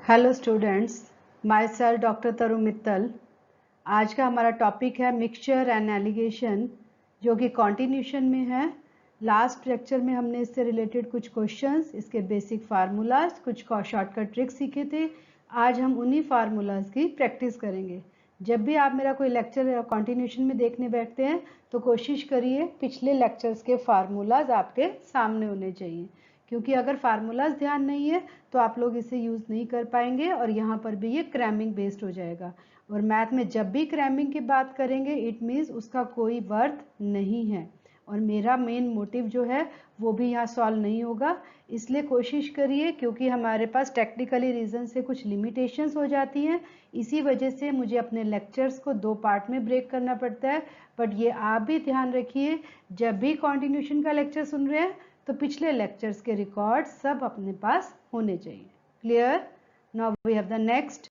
Hello students, myself doctor Tarun Mittal. आज का हमारा टॉपिक है मिक्सचर एंड एलिगेशन, जो कि कॉन्टिन्यूशन में है। लास्ट लेक्चर में हमने इससे रिलेटेड कुछ क्वेश्चंस, इसके बेसिक फार्मूलाज, कुछ शॉर्टकट ट्रिक्स सीखे थे। आज हम उन्हीं फार्मूलाज की प्रैक्टिस करेंगे। जब भी आप मेरा कोई लेक्चर कॉन्टिन्यूशन में देखने बैठते हैं तो कोशिश करिए पिछले लेक्चर्स के फार्मूलाज आपके सामने होने चाहिए, क्योंकि अगर फार्मूलाज ध्यान नहीं है तो आप लोग इसे यूज़ नहीं कर पाएंगे और यहाँ पर भी ये क्रैमिंग बेस्ड हो जाएगा। और मैथ में जब भी क्रैमिंग की बात करेंगे इट मीन्स उसका कोई वर्थ नहीं है, और मेरा मेन मोटिव जो है वो भी यहाँ सॉल्व नहीं होगा। इसलिए कोशिश करिए, क्योंकि हमारे पास टेक्निकली रीज़न से कुछ लिमिटेशंस हो जाती हैं, इसी वजह से मुझे अपने लेक्चर्स को 2 पार्ट में ब्रेक करना पड़ता है। बट ये आप भी ध्यान रखिए, जब भी कॉन्टिन्यूशन का लेक्चर सुन रहे हैं तो पिछले लेक्चर्स के रिकॉर्ड सब अपने पास होने चाहिए। Clear? Now we have the next.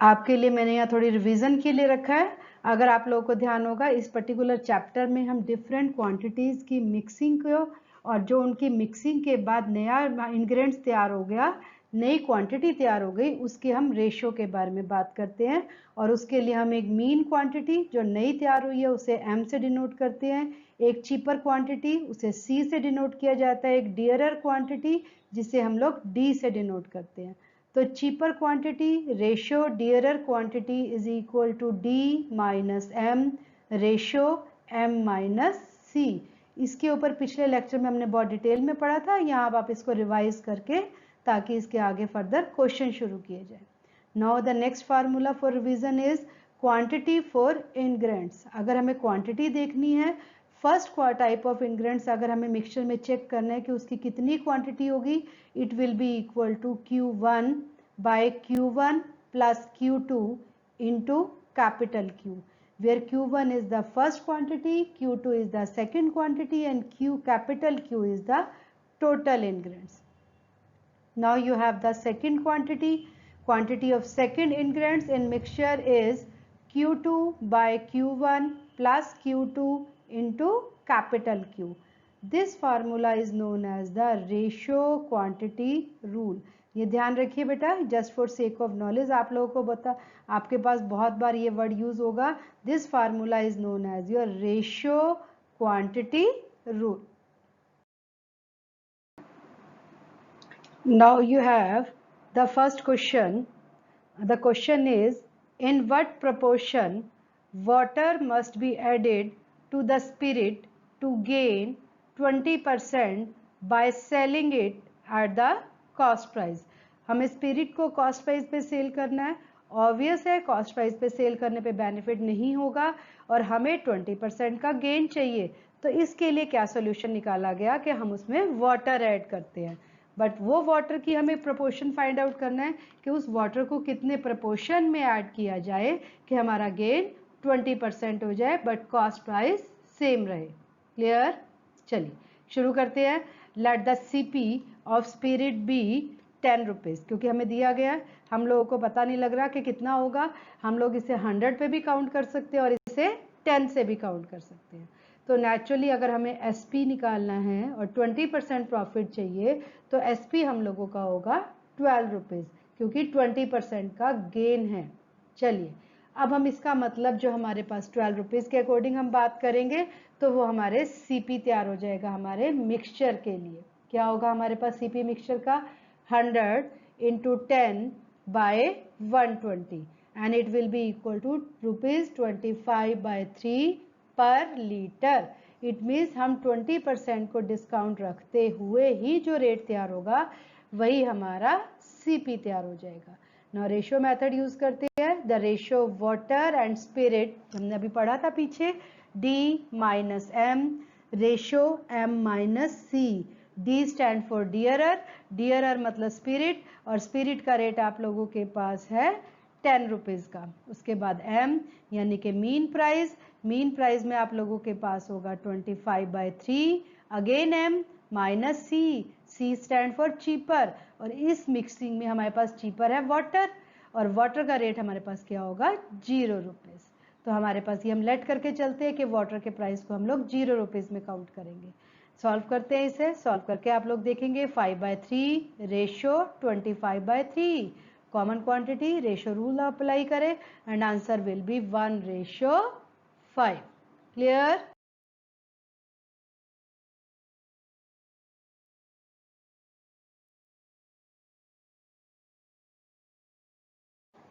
आपके लिए मैंने यहाँ थोड़ी रिवीजन के लिए रखा है। अगर आप लोगों को ध्यान होगा, इस पर्टिकुलर चैप्टर में हम डिफरेंट क्वांटिटीज़ की मिक्सिंग को, और जो उनकी मिक्सिंग के बाद नया इंग्रेडिएंट्स तैयार हो गया, नई क्वांटिटी तैयार हो गई, उसके हम रेशो के बारे में बात करते हैं। और उसके लिए हम एक मीन क्वांटिटी जो नई तैयार हुई है उसे एम से डिनोट करते हैं, एक चीपर क्वांटिटी उसे सी से डिनोट किया जाता है, एक डियरर क्वांटिटी जिसे हम लोग डी से डिनोट करते हैं। तो cheaper quantity ratio dearer quantity is equal to D minus M ratio M minus C. इसके ऊपर पिछले लेक्चर में हमने बहुत डिटेल में पढ़ा था, यहाँ आप इसको रिवाइज करके ताकि इसके आगे फर्दर क्वेश्चन शुरू किए जाए। Now the next formula for revision is quantity for ingredients. अगर हमें क्वांटिटी देखनी है, फर्स्ट टाइप ऑफ इंग्रेडिएंट्स अगर हमें मिक्सचर में चेक करना है कि उसकी कितनी क्वांटिटी होगी, it will be equal to Q1 by Q1 plus Q2 into capital Q, where Q1 is the first quantity, Q2 is the second quantity, and capital Q is the total ingredients. Now you have the second quantity. Quantity of second ingredients in mixture is Q2 by Q1 plus Q2 into capital Q. This formula is known as the ratio quantity rule. ये ध्यान रखिए बेटा, just for sake of knowledge आप लोगों को बता, आपके पास बहुत बार ये वर्ड यूज होगा। This formula is known as your ratio quantity rule. Now you have the first question. The question is, in what proportion water must be added to the spirit to gain 20% by selling it at the cost price? हमें spirit को cost price पे cell करना है। Obvious है, cost price पे cell करने पे benefit नहीं होगा और हमें 20% का गेन चाहिए। तो इसके लिए क्या सोल्यूशन निकाला गया कि हम उसमें वाटर ऐड करते हैं। बट वो वाटर की हमें प्रोपोर्शन फाइंड आउट करना है कि उस वाटर को कितने प्रोपोर्शन में ऐड किया जाए कि हमारा गेन 20% हो जाए बट कॉस्ट प्राइस सेम रहे। क्लियर? चलिए शुरू करते हैं। Let the CP of spirit be 10 rupees, क्योंकि हमें दिया गया है, हम लोगों को पता नहीं लग रहा कि कितना होगा। हम लोग इसे 100 पे भी काउंट कर सकते हैं और इसे 10 से भी काउंट कर सकते हैं। तो नेचुरली अगर हमें SP निकालना है और 20% प्रॉफिट चाहिए तो SP हम लोगों का होगा 12 रुपीज़, क्योंकि 20% का गेन है। चलिए अब हम इसका मतलब जो हमारे पास 12 रुपीज़ के अकॉर्डिंग हम बात करेंगे तो वो हमारे CP तैयार हो जाएगा हमारे मिक्सचर के लिए। क्या होगा हमारे पास CP मिक्सचर का? 100 into 10 by 120 and it will be equal to ₹25 by 3 पर लीटर। इट मीन्स हम 20% को डिस्काउंट रखते हुए ही जो रेट तैयार होगा वही हमारा CP तैयार हो जाएगा। ना रेशियो मेथड यूज करते हैं, the ratio water and spirit हमने अभी पढ़ा था पीछे, D minus M ratio M minus C। D stand for dearer, dearer मतलब स्पिरिट, और स्पिरिट का रेट आप लोगों के पास है 10 रुपीज़ का। उसके बाद M यानी कि मीन प्राइस, मीन प्राइस में आप लोगों के पास होगा 25 by 3, again M minus C, C stand for cheaper, और इस मिक्सिंग में हमारे पास चीपर है वाटर, और वाटर का रेट हमारे पास क्या होगा? 0 रुपीज़। तो हमारे पास ये हम लेट करके चलते हैं कि वाटर के प्राइस को हम लोग 0 रुपीज़ में काउंट करेंगे। सॉल्व करते हैं इसे। सॉल्व करके आप लोग देखेंगे 5/3 ratio 25/3, common quantity ratio rule apply करें and answer will be 1/5। Clear?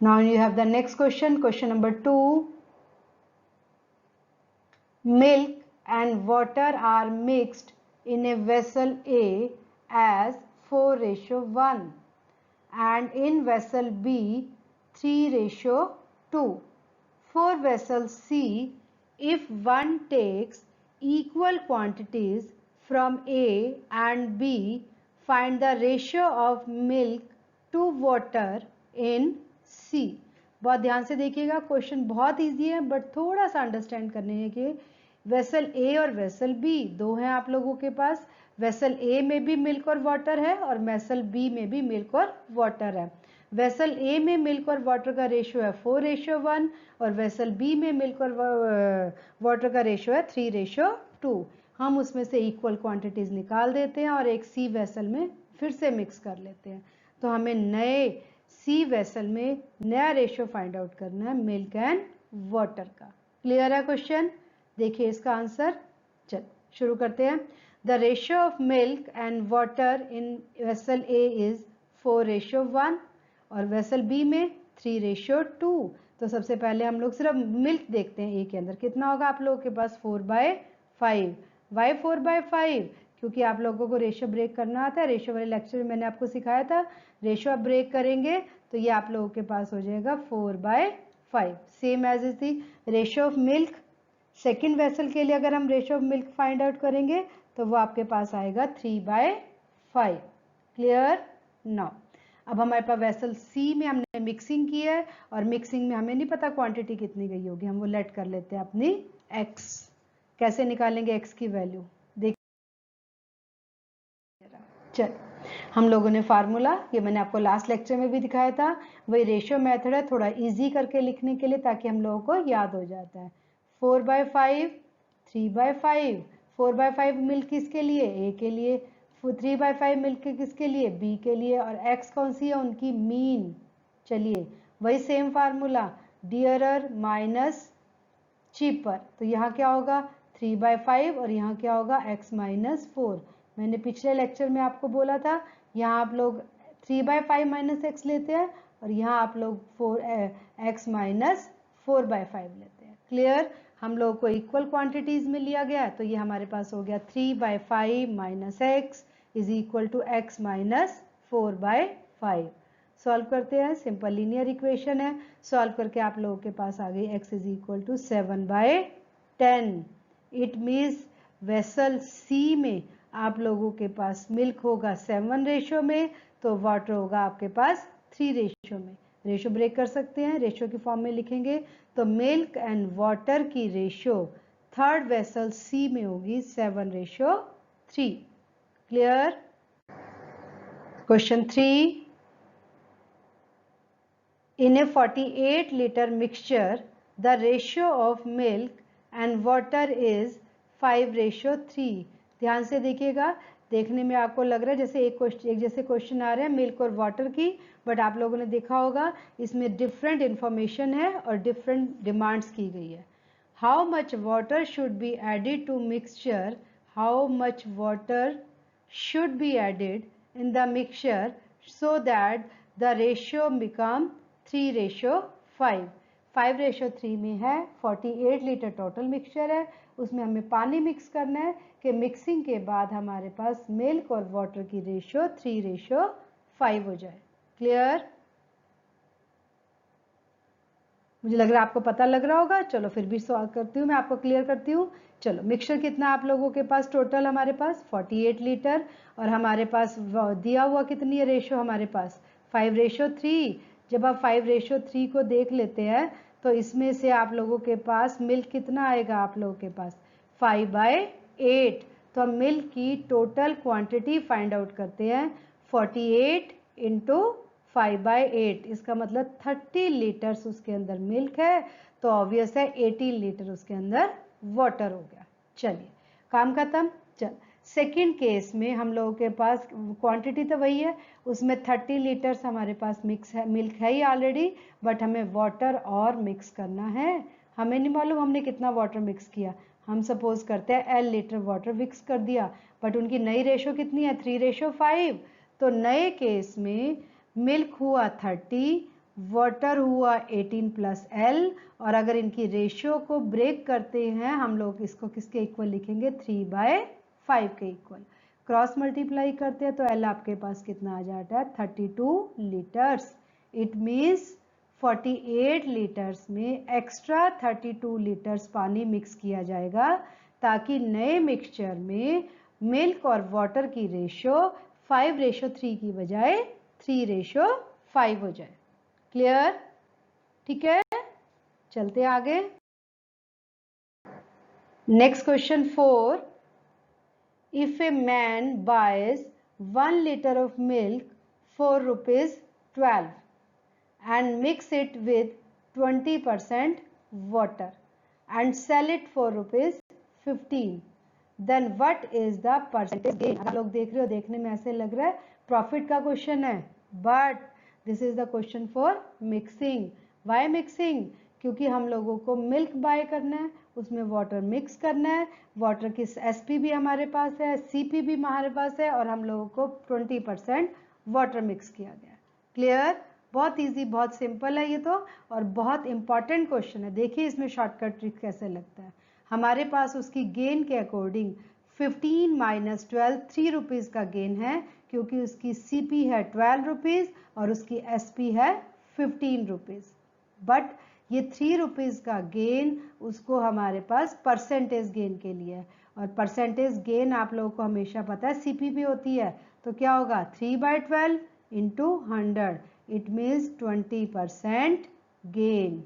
Now you have the next question, question number 2. Milk and water are mixed in a vessel A as 4:1 and in vessel B 3:2. For vessel C, if one takes equal quantities from A and B, find the ratio of milk to water in C. बहुत ध्यान से देखिएगा, question बहुत easy है but थोड़ा सा understand करने है कि वेसल ए और वेसल बी दो हैं आप लोगों के पास। वेसल ए में भी मिल्क और वाटर है और वेसल बी में भी मिल्क और वाटर है। वेसल ए में मिल्क और वाटर का रेशियो है 4:1 और वेसल बी में मिल्क और वाटर का रेशियो है 3:2। हम उसमें से इक्वल क्वांटिटीज निकाल देते हैं और एक सी वेसल में फिर से मिक्स कर लेते हैं। तो हमें नए सी वेसल में नया रेशियो फाइंड आउट करना है मिल्क एंड वाटर का। क्लियर है क्वेश्चन? देखिए इसका आंसर। चल शुरू करते हैं। The ratio of milk and water in vessel A is 4:1 और वेसल बी में 3:2। तो सबसे पहले हम लोग सिर्फ मिल्क देखते हैं। ए के अंदर कितना होगा आप लोगों के पास 4/5। वाई 4/5? क्योंकि आप लोगों को रेशियो ब्रेक करना आता है। रेशियो वाले लेक्चर में मैंने आपको सिखाया था, रेशियो आप ब्रेक करेंगे तो ये आप लोगों के पास हो जाएगा 4/5। Same as is the ratio of milk. Second vessel के लिए अगर हम ratio of milk find out करेंगे तो वो आपके पास आएगा 3/5। क्लियर? नाउ अब हमारे पास वेसल सी में हमने मिक्सिंग की है और मिक्सिंग में हमें नहीं पता क्वांटिटी कितनी गई होगी। हम वो लेट कर लेते हैं अपनी एक्स। कैसे निकालेंगे एक्स की वैल्यू? देख चल हम लोगों ने फार्मूला, ये मैंने आपको लास्ट लेक्चर में भी दिखाया था, वही रेशियो मेथड है, थोड़ा इजी करके लिखने के लिए ताकि हम लोगों को याद हो जाता है। 4/5 3/5। 4/5 मिल्क किसके लिए? ए के लिए। 3/5 मिल्क किसके लिए? बी के लिए। और एक्स कौन सी है? उनकी मीन। चलिए वही same formula, dearer minus cheaper. तो यहाँ क्या होगा? 3/5 और यहाँ क्या होगा? x-4। मैंने पिछले लेक्चर में आपको बोला था यहाँ आप लोग 3/5 - x लेते हैं और यहाँ आप लोग 4x-4/5 लेते हैं। क्लियर? हम लोग को इक्वल क्वांटिटीज में लिया गया तो ये हमारे पास हो गया 3/5 - x is equal to x-4/5। Solve करते हैं, सिंपल लीनियर इक्वेशन है। सॉल्व करके आप लोगों के पास आ गई x is equal to 7/10। It means vessel C में आप लोगों के पास मिल्क होगा 7 रेशियो में तो वाटर होगा आपके पास 3 रेशियो में। रेशियो ब्रेक कर सकते हैं, रेशियो की फॉर्म में लिखेंगे तो मिल्क एंड वाटर की रेशियो थर्ड वेसल सी में होगी 7:3। Clear? Question 3। In a 48-liter mixture, the ratio of milk and water is 5:3। ध्यान से देखिएगा, देखने में आपको लग रहा है जैसे एक जैसे क्वेश्चन आ रहे हैं मिल्क और वाटर की, बट आप लोगों ने देखा होगा इसमें डिफरेंट इंफॉर्मेशन है और डिफरेंट डिमांड्स की गई है। How much water should be added to mixture? How much water should be added in the mixture so that the ratio become 3:5। 5:3 में है। 48 लीटर टोटल मिक्सचर है, उसमें हमें पानी मिक्स करना है कि मिक्सिंग के बाद हमारे पास मिल्क और वाटर की रेशियो 3:5 हो जाए। क्लियर? मुझे लग रहा है आपको पता लग रहा होगा। चलो फिर भी सॉल्व करती हूँ, मैं आपको क्लियर करती हूँ। चलो मिक्सचर कितना आप लोगों के पास टोटल? हमारे पास 48 लीटर और हमारे पास दिया हुआ कितनी है रेशियो? हमारे पास 5:3। जब आप 5:3 को देख लेते हैं तो इसमें से आप लोगों के पास मिल्क कितना आएगा? आप लोगों के पास 5/8। तो हम मिल्क की टोटल क्वांटिटी फाइंड आउट करते हैं। 48 इंटू 5/8, इसका मतलब 30 लीटर्स उसके अंदर मिल्क है तो ऑब्वियस है 18 लीटर उसके अंदर वाटर हो गया। चलिए काम खत्म। चल सेकेंड केस में हम लोगों के पास क्वांटिटी तो वही है, उसमें 30 लीटर्स हमारे पास मिक्स है, मिल्क है ही ऑलरेडी, बट हमें वाटर और मिक्स करना है। हमें नहीं मालूम हमने कितना वाटर मिक्स किया, हम सपोज करते हैं L लीटर वाटर मिक्स कर दिया, बट उनकी नई रेशो कितनी है 3:5। तो नए केस में मिल्क हुआ 30, वाटर हुआ 18 + L, और अगर इनकी रेशियो को ब्रेक करते हैं हम लोग इसको किसके इक्वल लिखेंगे 3/5 के इक्वल। क्रॉस मल्टीप्लाई करते हैं तो L आपके पास कितना आ जाता है 32 लीटर्स। इट मीन्स 48 लीटर्स में एक्स्ट्रा 32 लीटर्स पानी मिक्स किया जाएगा ताकि नए मिक्सचर में मिल्क और वाटर की रेशियो 5:3 की बजाय 3:5 हो जाए। क्लियर? ठीक है, चलते आगे। Next question 4, if a man boys 1 liter of milk for ₹12 and mix it with 20% water and sell it for ₹15, then what is the percentage gain? आप लोग देख रहे हो, देखने में ऐसे लग रहा है प्रॉफिट का क्वेश्चन है, but this is the question for mixing. Why mixing? क्योंकि हम लोगों को मिल्क बाय करना है, उसमें वाटर मिक्स करना है, वाटर की SP भी हमारे पास है, CP भी हमारे पास है, और हम लोगों को 20% वाटर मिक्स किया गया। क्लियर? बहुत इजी, बहुत सिंपल है ये तो, और बहुत इंपॉर्टेंट क्वेश्चन है। देखिए इसमें शॉर्टकट ट्रिक कैसे लगता है। हमारे पास उसकी गेन के अकॉर्डिंग 15 - 12 3 रुपीज़ का गेन है, क्योंकि उसकी CP है 12 रुपीज़ और उसकी SP है 15 रुपीज़। बट ये 3 रुपीज़ का गेन उसको हमारे पास परसेंटेज गेन के लिए है, और परसेंटेज गेन आप लोगों को हमेशा पता है CP भी होती है, तो क्या होगा 3/12 × 100, इट मीन्स 20% गेन।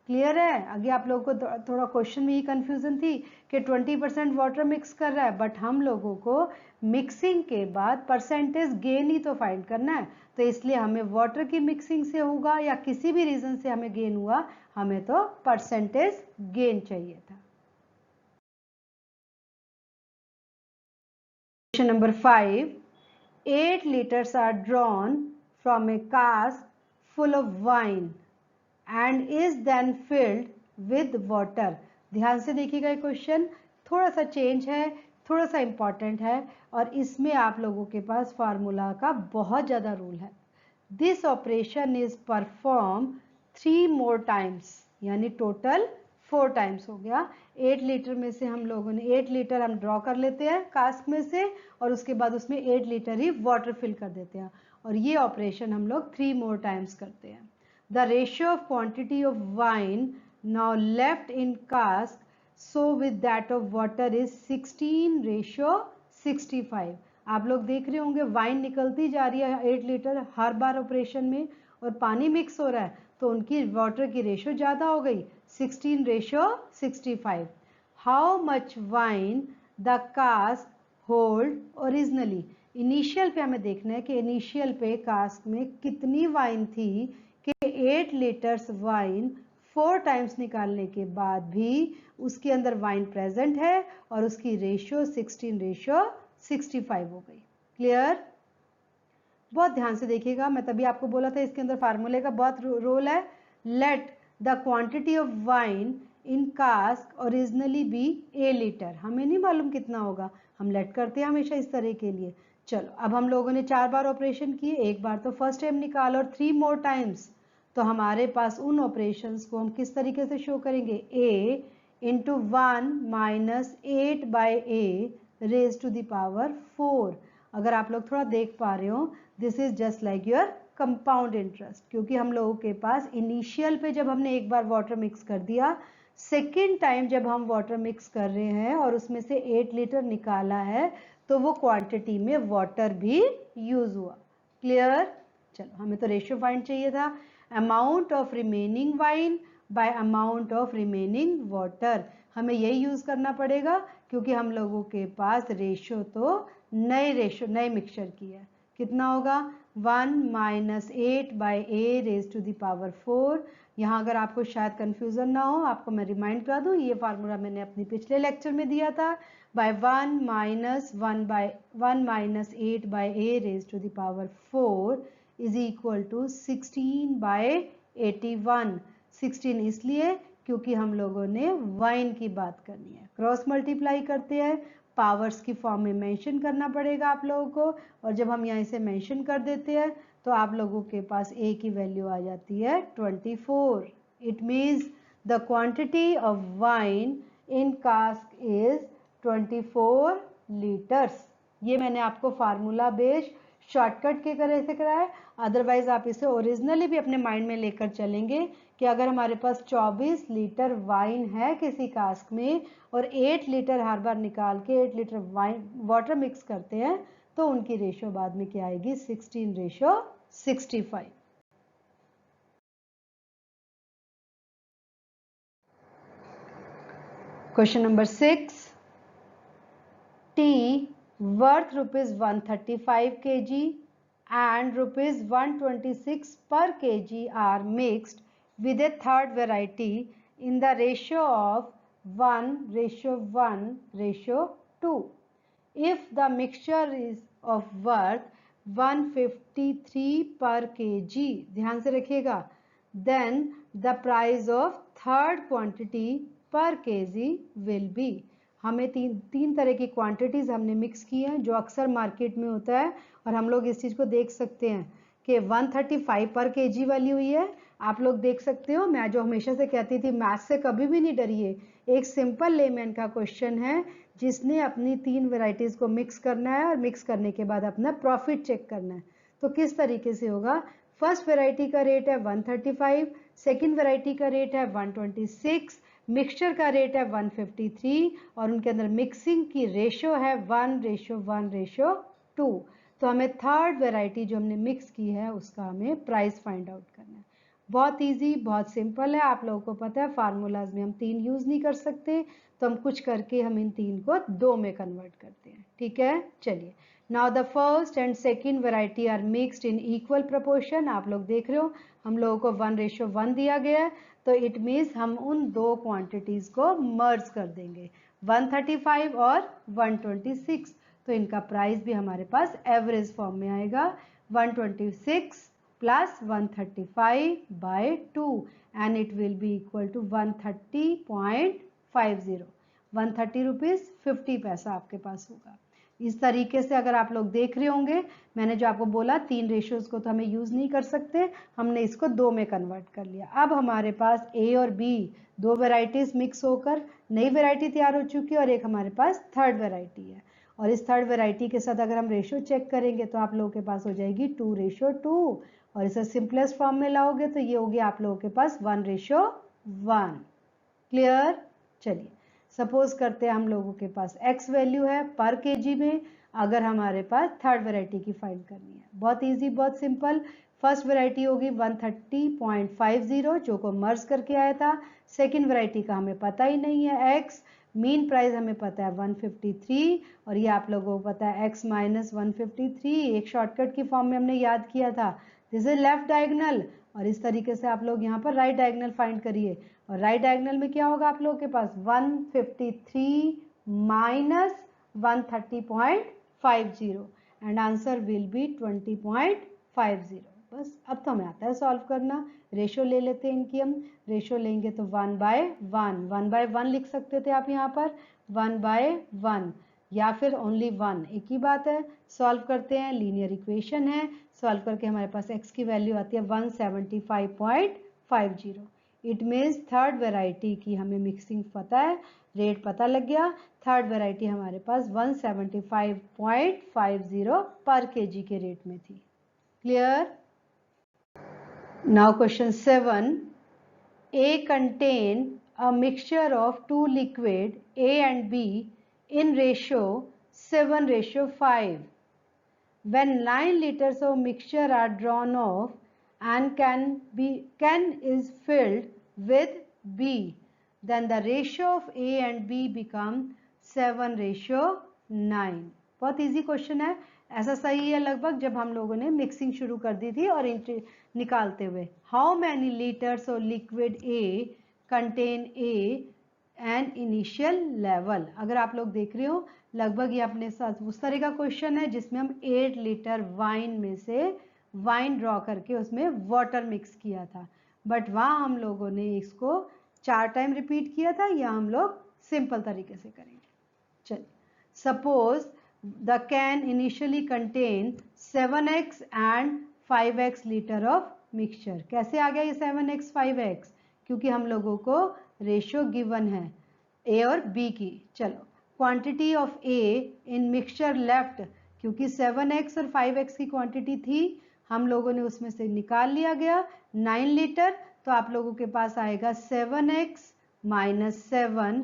क्लियर है? आगे आप लोगों को थोड़ा क्वेश्चन में ही कंफ्यूजन थी कि 20% वाटर मिक्स कर रहा है, बट हम लोगों को मिक्सिंग के बाद परसेंटेज गेन ही तो फाइंड करना है, तो इसलिए हमें वाटर की मिक्सिंग से होगा या किसी भी रीजन से हमें गेन हुआ, हमें तो परसेंटेज गेन चाहिए था। Question number 5, 8 liters are drawn from a cask full of wine and is then filled with water। ध्यान से देखिएगा ये क्वेश्चन, थोड़ा सा चेंज है, थोड़ा सा इंपॉर्टेंट है, और इसमें आप लोगों के पास फार्मूला का बहुत ज़्यादा रूल है। This operation is perform 3 more times, यानी टोटल 4 टाइम्स हो गया। 8 लीटर में से हम लोगों ने 8 लीटर हम ड्रॉ कर लेते हैं कास्क में से, और उसके बाद उसमें 8 लीटर ही वाटर फिल कर देते हैं, और ये ऑपरेशन हम लोग 3 more टाइम्स करते हैं। The ratio of quantity of wine now left in cask so with that of water is 16:65। आप लोग देख रहे होंगे वाइन निकलती जा रही है 8 लीटर हर बार ऑपरेशन में, और पानी मिक्स हो रहा है, तो उनकी वाटर की रेशो ज़्यादा हो गई 16:65। How much wine the cask hold originally? Initial पे हमें देखना है कि इनिशियल पे कास्क में कितनी वाइन थी कि 8 लीटर्स वाइन 4 टाइम्स निकालने के बाद भी उसके अंदर वाइन प्रेजेंट है, और उसकी रेशियो 16:65 हो गई। क्लियर? बहुत ध्यान से देखिएगा, मैं तभी आपको बोला था इसके अंदर फार्मूले का बहुत रोल है। Let the quantity of wine in cask originally be A litre. हमें नहीं मालूम कितना होगा, हम लेट करते हैं हमेशा इस तरह के लिए। चलो, अब हम लोगों ने 4 बार ऑपरेशन किए, एक बार तो फर्स्ट टाइम निकाल, और 3 more टाइम्स, तो हमारे पास उन ऑपरेशंस को हम किस तरीके से शो करेंगे? A × 1 - 8/A raised to the power 4। अगर आप लोग थोड़ा देख पा रहे हो, this is just like your compound interest, क्योंकि हम लोगों के पास इनिशियल पे जब हमने एक बार वाटर मिक्स कर दिया, सेकेंड टाइम जब हम वाटर मिक्स कर रहे हैं और उसमें से 8 लीटर निकाला है, तो वो क्वांटिटी में वाटर भी यूज हुआ। क्लियर? चलो, हमें तो रेशियो फाइंड चाहिए था, amount of remaining wine bye amount of remaining water. हमें यही यूज करना पड़ेगा, क्योंकि हम लोगों के पास रेशियो तो नए मिक्सचर की है। कितना होगा 1 minus 8 by a raise to the power 4। यहाँ अगर आपको शायद कन्फ्यूज़न ना हो, आपको मैं रिमाइंड करा दूँ, ये फार्मूला मैंने अपनी पिछले लेक्चर में दिया था। By 1 minus 8 by a raise to the power 4 is equal to 16 by 81। 16 इसलिए क्योंकि हम लोगों ने वाइन की बात करनी है। क्रॉस मल्टीप्लाई करते हैं, पावर्स की फॉर्म में मेंशन करना पड़ेगा आप लोगों को, और जब हम यहाँ इसे मेंशन कर देते हैं तो आप लोगों के पास ए की वैल्यू आ जाती है 24। It means the quantity of wine in cask is 24 litres. ये मैंने आपको फार्मूला बेस्ड शॉर्टकट के तरह से कराया, अदरवाइज आप इसे ओरिजिनली भी अपने माइंड में लेकर चलेंगे कि अगर हमारे पास 24 लीटर वाइन है किसी कास्क में और 8 लीटर हर बार निकाल के 8 लीटर वाइन वाटर मिक्स करते हैं तो उनकी रेशो बाद में क्या आएगी 16:65। Question number 6, T worth rupees 135 kg and rupees 126 per kg are mixed with a third variety in the ratio of 1:1:2. If the mixture is of worth 153 per kg, ध्यान से रखिएगा, then the price of third quantity per kg will be। हमें तीन तरह की quantities हमने mix की हैं जो अक्सर मार्केट में होता है, और हम लोग इस चीज़ को देख सकते हैं कि 135 पर केजी वाली हुई है। आप लोग देख सकते हो, मैं जो हमेशा से कहती थी मैथ से कभी भी नहीं डरिए, एक सिंपल लेमैन का क्वेश्चन है जिसने अपनी 3 वेराइटीज़ को मिक्स करना है और मिक्स करने के बाद अपना प्रॉफिट चेक करना है। तो किस तरीके से होगा, फर्स्ट वेराइटी का रेट है 135, सेकेंड वेराइटी का रेट है 126, मिक्सचर का रेट है 153 और उनके अंदर मिक्सिंग की रेशो है 1:1:2। तो हमें थर्ड वेराइटी जो हमने मिक्स की है उसका हमें प्राइस फाइंड आउट करना है। बहुत इजी, बहुत सिंपल है, आप लोगों को पता है फार्मूलाज में हम 3 यूज नहीं कर सकते, तो हम कुछ करके हम इन 3 को 2 में कन्वर्ट करते हैं। ठीक है, चलिए। Now the first and second variety are mixed in equal proportion. आप लोग देख रहे हो हम लोगों को 1:1 दिया गया है, तो इट मीन्स हम उन 2 क्वांटिटीज को मर्ज कर देंगे, 135 और 126। तो इनका प्राइस भी हमारे पास एवरेज फॉर्म में आएगा, 126 plus 135 by 2 and it will be equal to 130.50। 130 rupees 50 पैसा आपके पास होगा। इस तरीके से अगर आप लोग देख रहे होंगे, मैंने जो आपको बोला 3 रेशियोज को तो हमें यूज नहीं कर सकते, हमने इसको 2 में कन्वर्ट कर लिया। अब हमारे पास ए और बी 2 वेराइटीज मिक्स होकर नई वेराइटी तैयार हो चुकी है और एक हमारे पास थर्ड वेराइटी है, और इस थर्ड वेराइटी के साथ अगर हम रेशियो चेक करेंगे तो आप लोगों के पास हो जाएगी 2:2, और इसे सिंपलेस्ट फॉर्म में लाओगे तो ये होगी आप लोगों के पास 1:1। क्लियर? चलिए, सपोज करते हैं हम लोगों के पास x वैल्यू है पर केजी में, अगर हमारे पास थर्ड वेराइटी की फाइंड करनी है। बहुत इजी, बहुत सिंपल। फर्स्ट वेराइटी होगी 130.50 जो को मर्ज करके आया था, सेकंड वेराइटी का हमें पता ही नहीं है x, मीन प्राइस हमें पता है 153 और ये आप लोगों को पता है x माइनस 153, एक शॉर्टकट की फॉर्म में हमने याद किया था, दिस इज लेफ्ट डायगोनल, और इस तरीके से आप लोग यहाँ पर राइट डायगोनल फाइंड करिए, और राइट डायगोनल में क्या होगा आप लोगों के पास 153 minus 130.50 and answer will B 20.50। बस अब तो हमें आता है सॉल्व करना। रेशो ले लेते हैं इनकी, हम रेशो लेंगे तो 1/1 लिख सकते थे आप यहाँ पर, 1/1 या फिर ओनली 1, एक ही बात है। सॉल्व करते हैं, लीनियर इक्वेशन है, सॉल्व करके हमारे पास x की वैल्यू आती है 175.50। इट मीन्स थर्ड वेराइटी की हमें मिक्सिंग पता है, रेट पता लग गया, थर्ड वेराइटी हमारे पास 175.50 पर केजी के रेट में थी। Clear? Now question 7, A contain a mixture of 2 liquid A and B in ratio 7:5. When 9 liters of mixture are drawn off and can is filled with B, then the ratio of A and B become 7:9। बहुत easy question है, ऐसा सही है लगभग जब हम लोगों ने मिक्सिंग शुरू कर दी थी और निकालते हुए। How many litres of liquid A contain A an initial level. अगर आप लोग देख रहे हो लगभग ये अपने साथ उस तरह का क्वेश्चन है जिसमें हम 8 लीटर वाइन में से वाइन ड्रॉ करके उसमें वाटर मिक्स किया था, बट वहाँ हम लोगों ने इसको 4 टाइम रिपीट किया था, या हम लोग सिंपल तरीके से करेंगे। चलिए, suppose the can initially contain 7x and 5x litre of mixture. कैसे आ गया ये 7x 5x? क्योंकि हम लोगों को रेशियो गिवन है ए और बी की। चलो, quantity of A in mixture left, क्योंकि 7x और 5x की क्वांटिटी थी, हम लोगों ने उसमें से निकाल लिया गया 9 लीटर। तो आप लोगों के पास आएगा 7x माइनस 7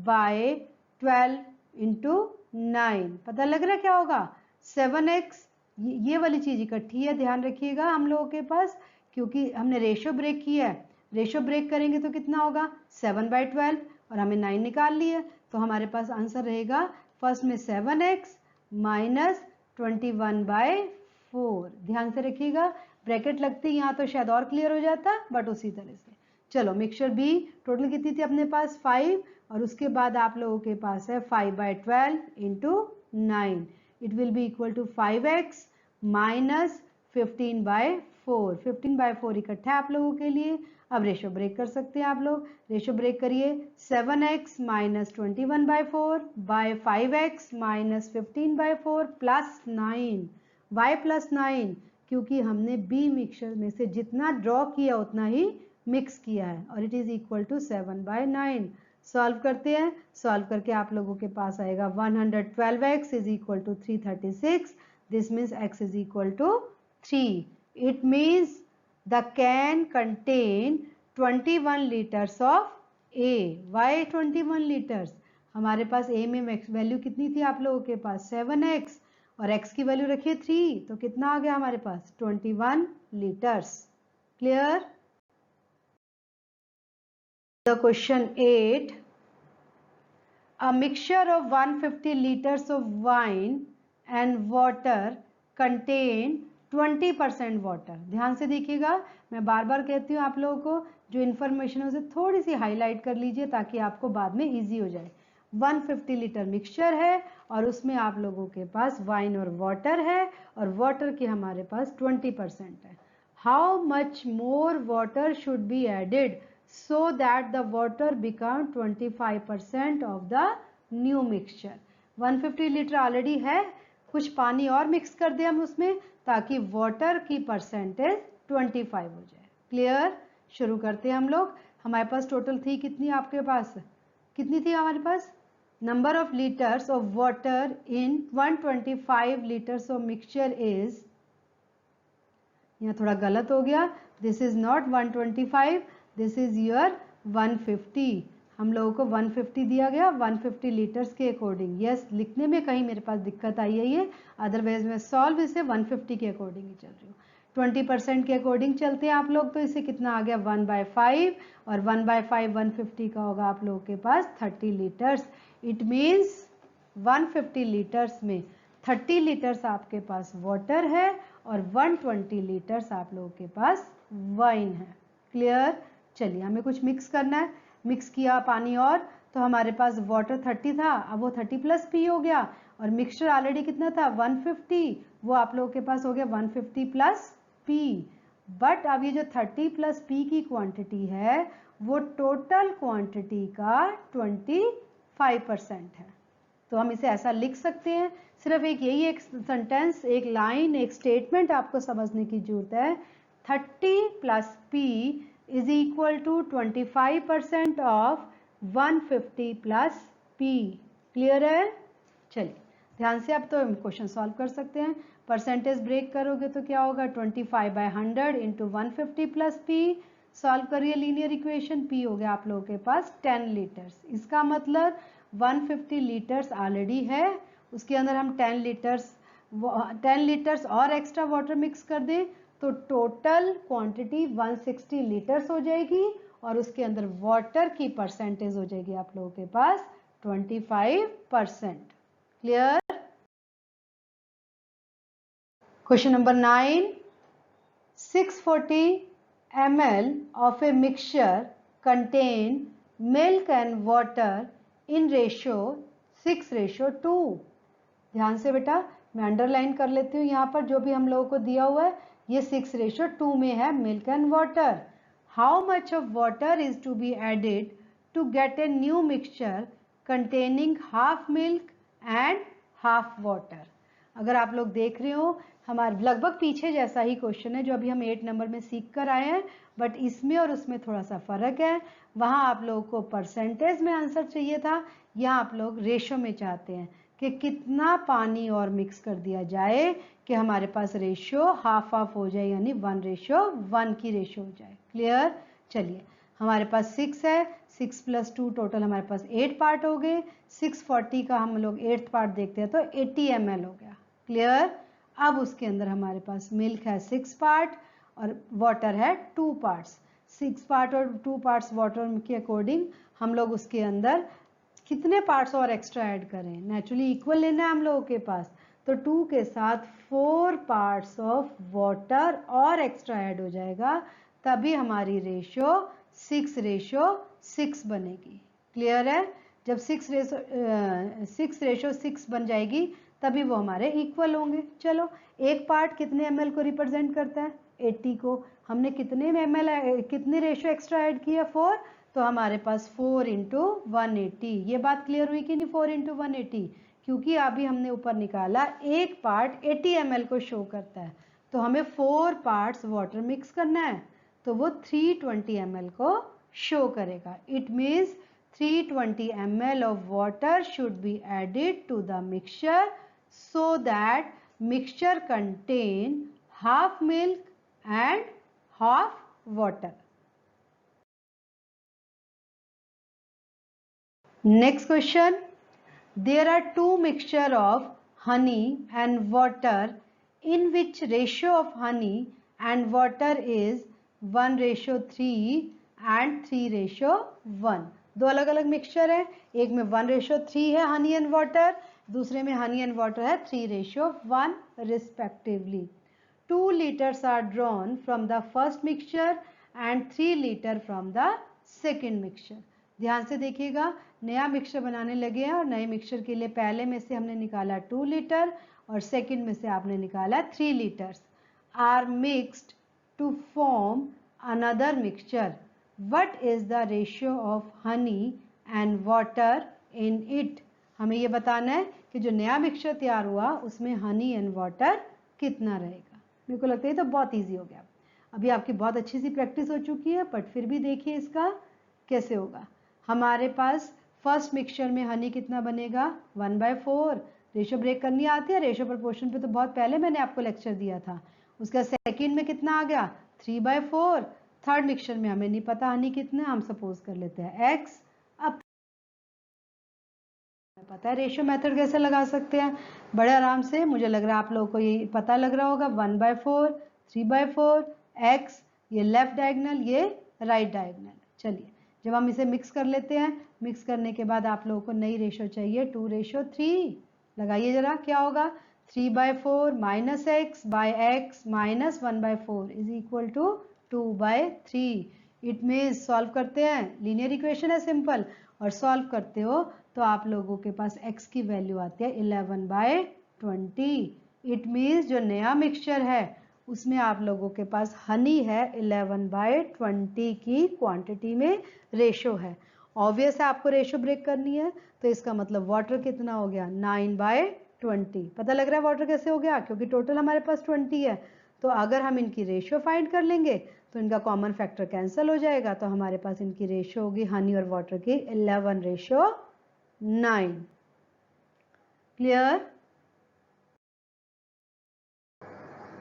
बाय 12 इंटू 9। पता लग रहा है क्या होगा? 7x, ये वाली चीज इकट्ठी है, ध्यान रखिएगा हम लोगों के पास, क्योंकि हमने रेशियो ब्रेक किया है। रेशियो ब्रेक करेंगे तो कितना होगा? 7/12, और हमें 9 निकाल लिया, तो हमारे पास आंसर रहेगा फर्स्ट में 7x माइनस 21/4। ध्यान से रखिएगा, ब्रैकेट लगती यहाँ तो शायद और क्लियर हो जाता, बट उसी तरह से। चलो, मिक्सचर बी टोटल कितनी थी अपने पास? 5, और उसके बाद आप लोगों के पास है 5/12 into 9। It will be equal to 5x minus 15/4। 15/4 इकट्ठा है आप लोगों के लिए। अब रेशो ब्रेक कर सकते हैं आप लोग, रेशो ब्रेक करिए। 7x minus 21/4 by 5x minus 15/4 plus 9। Y plus 9? क्योंकि हमने बी मिक्सचर में से जितना ड्रॉ किया उतना ही मिक्स किया है, और it is equal to 7/9। Solve करते हैं, सॉल्व करके आप लोगों के पास आएगा 112x is equal to 336। This means x is equal to 3। It means the can contain 21 liters of A. Why 21 liters? हमारे पास A में वैल्यू कितनी थी आप लोगों के पास? 7x, और x की वैल्यू रखिए 3, तो कितना आ गया हमारे पास? 21 liters. Clear? The question 8. A mixture of 150 liters of wine and water contain 20% water. ध्यान से देखिएगा, मैं बार बार कहती हूँ आप लोगों को, जो इन्फॉर्मेशन है उसे थोड़ी सी हाईलाइट कर लीजिए ताकि आपको बाद में इजी हो जाए। 150 लीटर मिक्सचर है और उसमें आप लोगों के पास वाइन और वाटर है, और वाटर की हमारे पास 20% है। How much more water should be added so that the water become 25% of the new mixture? 150 litre already है, कुछ पानी और मिक्स कर दे हम उसमें ताकि वाटर की परसेंटेज 25 हो जाए। क्लियर? शुरू करते हैं हम लोग। हमारे पास टोटल थी कितनी? आपके पास कितनी थी हमारे पास? Number of litres of water in 125 litres of mixture is, यहाँ थोड़ा गलत हो गया, this is not 125, this is your 150। हम लोगों को 150 दिया गया 150 लीटर्स के अकॉर्डिंग। यस, लिखने में कहीं मेरे पास दिक्कत आई है ये, अदरवाइज मैं सॉल्व इसे 150 के अकॉर्डिंग ही चल रही हूँ। 20% के अकॉर्डिंग चलते हैं आप लोग, तो इसे कितना आ गया? 1/5, और 1/5 150 का होगा आप लोगों के पास 30 लीटर्स। इट मीन्स 150 लीटर्स में 30 लीटर्स आपके पास वाटर है और 120 लीटर्स आप लोगों के पास वाइन है। क्लियर? चलिए, हमें कुछ मिक्स करना है। मिक्स किया पानी और, तो हमारे पास वाटर 30 था, अब वो 30 प्लस पी हो गया, और मिक्सचर ऑलरेडी कितना था? 150, वो आप लोगों के पास हो गया 150 प्लस पी। बट अब ये जो 30 प्लस पी की क्वांटिटी है वो टोटल क्वांटिटी का 25% है। तो हम इसे ऐसा लिख सकते हैं, सिर्फ एक यही एक सेंटेंस, एक लाइन, एक स्टेटमेंट आपको समझने की जरूरत है। 30 plus p is equal to 25% of 150 plus p. Clear है? चलिए, ध्यान से अब तो हम क्वेश्चन सॉल्व कर सकते हैं। परसेंटेज ब्रेक करोगे तो क्या होगा? 25/100 इंटू 150 प्लस पी। सॉल्व करिए लीनियर इक्वेशन, पी हो गया आप लोगों के पास 10 लीटर्स। इसका मतलब 150 लीटर्स ऑलरेडी है, उसके अंदर हम 10 लीटर्स और एक्स्ट्रा वाटर मिक्स कर दें तो टोटल क्वांटिटी 160 लीटर्स हो जाएगी, और उसके अंदर वाटर की परसेंटेज हो जाएगी आप लोगों के पास 25%। Clear? Question number 9. 640 ml of a mixture contain milk and water in ratio 6:2. ध्यान से बेटा मैं अंडरलाइन कर लेती हूँ यहाँ पर जो भी हम लोगों को दिया हुआ है ये 6:2 में है milk and water. How much of water is to be added to get a new mixture containing half milk and half water. अगर आप लोग देख रहे हो हमारे लगभग पीछे जैसा ही क्वेश्चन है जो अभी हम 8 नंबर में सीख कर आए हैं, बट इसमें और उसमें थोड़ा सा फर्क है. वहाँ आप लोगों को परसेंटेज में आंसर चाहिए था, यहाँ आप लोग रेशो में चाहते हैं कि कितना पानी और मिक्स कर दिया जाए कि हमारे पास रेशो हाफ हाफ हो जाए, यानी 1:1 की रेशो हो जाए. क्लियर. चलिए हमारे पास 6 है, 6 + 2 टोटल हमारे पास 8 पार्ट हो गए. 640 का हम लोग 8th पार्ट देखते हैं तो 80 ml हो गया. क्लियर. अब उसके अंदर हमारे पास मिल्क है 6 पार्ट और वाटर है 2 पार्ट्स. 6 पार्ट और 2 पार्ट्स वाटर के अकॉर्डिंग हम लोग उसके अंदर कितने पार्ट्स और एक्स्ट्रा ऐड करें. नेचुरली इक्वल लेना है हम लोगों के पास, तो 2 के साथ 4 पार्ट्स ऑफ वाटर और एक्स्ट्रा ऐड हो जाएगा, तभी हमारी रेशो 6:6 बनेगी. क्लियर है. जब 6:6 बन जाएगी तभी वो हमारे इक्वल होंगे. चलो एक पार्ट कितने ml को रिप्रेजेंट करता है 80 को. हमने कितने ml कितनी रेशो एक्स्ट्रा ऐड किया 4, तो हमारे पास 4 × 180. ये बात क्लियर हुई कि नहीं. 4 × 180 क्योंकि अभी हमने ऊपर निकाला एक पार्ट 80 ml को शो करता है, तो हमें 4 पार्ट्स वाटर मिक्स करना है तो वो 320 ml को शो करेगा. It means 320 ml of water should be added to the mixture so that mixture contain half milk and half water. Next question. There are two mixture of honey and water in which ratio of honey and water is 1:3 and 3:1. दो अलग अलग mixture है, एक में 1:3 है Honey and water, दूसरे में Honey and water है 3:1 respectively. 2 liters are drawn from the first mixture and 3 liters from the second mixture. ध्यान से देखिएगा नया मिक्सचर बनाने लगे हैं और नए मिक्सचर के लिए पहले में से हमने निकाला 2 लीटर और सेकंड में से आपने निकाला 3 litres. Are mixed to form another mixture. What is the ratio of honey and water in it. हमें ये बताना है कि जो नया मिक्सचर तैयार हुआ उसमें हनी एंड वाटर कितना रहेगा. मेरे को लगता है तो बहुत ईजी हो गया. अभी आपकी बहुत अच्छी सी प्रैक्टिस हो चुकी है, बट फिर भी देखिए इसका कैसे होगा. हमारे पास फर्स्ट मिक्सचर में हनी कितना बनेगा 1/4. रेशो ब्रेक करनी आती है. रेशो प्रोपोर्शन पे तो बहुत पहले मैंने आपको लेक्चर दिया था. उसका सेकंड में कितना आ गया 3/4. थर्ड मिक्सचर में हमें नहीं पता हनी कितना, हम सपोज कर लेते हैं x. अब पता है रेशो मेथड कैसे लगा सकते हैं बड़े आराम से. मुझे लग रहा है आप लोगों को ये पता लग रहा होगा. 1/4, 3/4, x, ये लेफ्ट डायगोनल, ये राइट डायगोनल. चलिए जब हम इसे मिक्स कर लेते हैं, मिक्स करने के बाद आप लोगों को नई रेशो चाहिए 2:3. लगाइए जरा क्या होगा. 3/4 - x/x - 1/4 is equal to 2/3. It means solve करते हैं, लीनियर इक्वेशन है सिंपल, और सॉल्व करते हो तो आप लोगों के पास x की वैल्यू आती है 11/20. इट मीन्स जो नया मिक्सचर है उसमें आप लोगों के पास हनी है 11/20 की क्वांटिटी में रेशो है. ऑब्वियस है आपको रेशो ब्रेक करनी है, तो इसका मतलब वाटर कितना हो गया 9/20. पता लग रहा है वाटर कैसे हो गया, क्योंकि टोटल हमारे पास 20 है. तो अगर हम इनकी रेशो फाइंड कर लेंगे तो इनका कॉमन फैक्टर कैंसिल हो जाएगा, तो हमारे पास इनकी रेशो होगी हनी और वाटर की 11:9. Clear.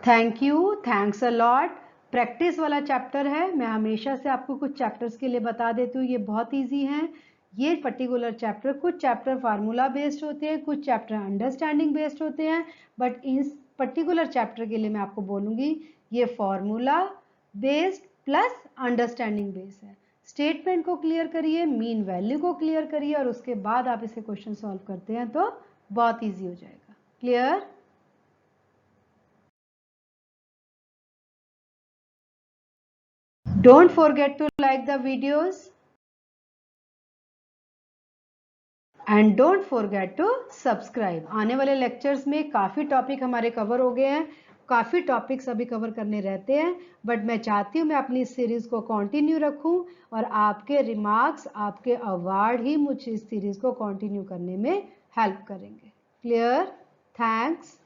Thank you, thanks a lot. Practice वाला चैप्टर है. मैं हमेशा से आपको कुछ चैप्टर्स के लिए बता देती हूँ ये बहुत इजी हैं. ये पर्टिकुलर चैप्टर, कुछ चैप्टर फार्मूला बेस्ड होते हैं, कुछ चैप्टर अंडरस्टैंडिंग बेस्ड होते हैं, बट इस पर्टिकुलर चैप्टर के लिए मैं आपको बोलूँगी ये formula based plus understanding based है. स्टेटमेंट को क्लियर करिए, मीन वैल्यू को क्लियर करिए, और उसके बाद आप इसे क्वेश्चन सॉल्व करते हैं तो बहुत ईजी हो जाएगा. Clear. Don't forget to like the videos and don't forget to subscribe. आने वाले लेक्चर्स में काफ़ी टॉपिक हमारे कवर हो गए हैं, काफ़ी टॉपिक्स अभी कवर करने रहते हैं, बट मैं चाहती हूँ मैं अपनी इस सीरीज़ को कंटिन्यू रखूँ और आपके रिमार्क्स, आपके अवार्ड ही मुझे इस सीरीज़ को कंटिन्यू करने में हेल्प करेंगे. क्लियर? थैंक्स.